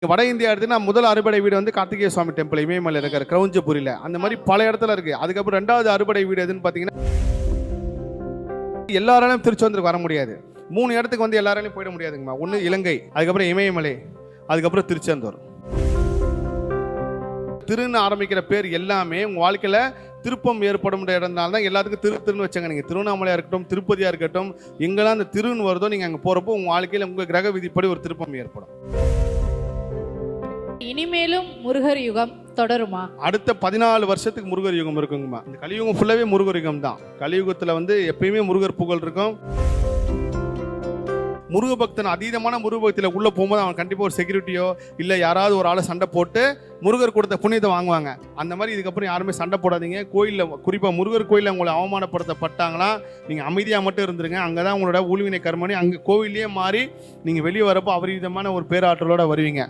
வட இந்தியா எடுத்துன்னா முதல் அறுபடை வீடு வந்து கார்த்திகேய சுவாமி டெம்பிள் இமயமலை இருக்கிற கிரௌஞ்சபுரியில அந்த மாதிரி பல இடத்துல இருக்கு. அதுக்கப்புறம் ரெண்டாவது அறுபடை வீடு எதுன்னு பாத்தீங்கன்னா எல்லாராலையும் திருச்செந்தூருக்கு வர முடியாது. 3 இடத்துக்கு வந்து எல்லாராலையும் போயிட முடியாதுங்கம்மா. ஒன்று இலங்கை, அதுக்கப்புறம் இமயமலை, அதுக்கப்புறம் திருச்செந்தூர். திருன்னு ஆரம்பிக்கிற பேர் எல்லாமே உங்க வாழ்க்கையில திருப்பம் ஏற்படும் இடம்னால தான் எல்லாத்துக்கும் திருன்னு வச்சாங்க. நீங்க திருவண்ணாமலையா இருக்கட்டும், திருப்பதியா இருக்கட்டும், எங்கெல்லாம் அந்த திருன்னு வருதோ நீங்க அங்க போறப்போ உங்க வாழ்க்கையில உங்க கிரக விதிப்படி ஒரு திருப்பம் ஏற்படும். இனிமேலும் முருகர் யுகம் தொடருமா? அடுத்த 14 வருஷத்துக்கு முருகர் யுகம் இருக்குங்கம்மா. இந்த கலியுகம் ஃபுல்லாவே முருகர் யுகம் தான். கலியுகத்துல வந்து எப்பயுமே முருகர் புகழ் இருக்கும். முருக பக்தன் அதீதமான முருக பக்தியில் உள்ள போகும்போது அவன் கண்டிப்பாக ஒரு செக்யூரிட்டியோ இல்லை யாராவது ஒரு ஆளை சண்டை போட்டு முருகர் கொடுத்த புண்ணியத்தை வாங்குவாங்க. அந்த மாதிரி இதுக்கப்புறம் யாருமே சண்டை போடாதீங்க. கோயிலில் குறிப்பாக முருகர் கோயிலில் உங்களை அவமானப்படுத்தப்பட்டாங்களா நீங்கள் அமைதியாக மட்டும் இருந்துருங்க. அங்கே தான் உங்களோட ஊழ்வினை கர்மணி அங்கே கோவிலே மாறி நீங்கள் வெளியே வரப்போ அபரிவிதமான ஒரு பேராற்றலோட வருவீங்க.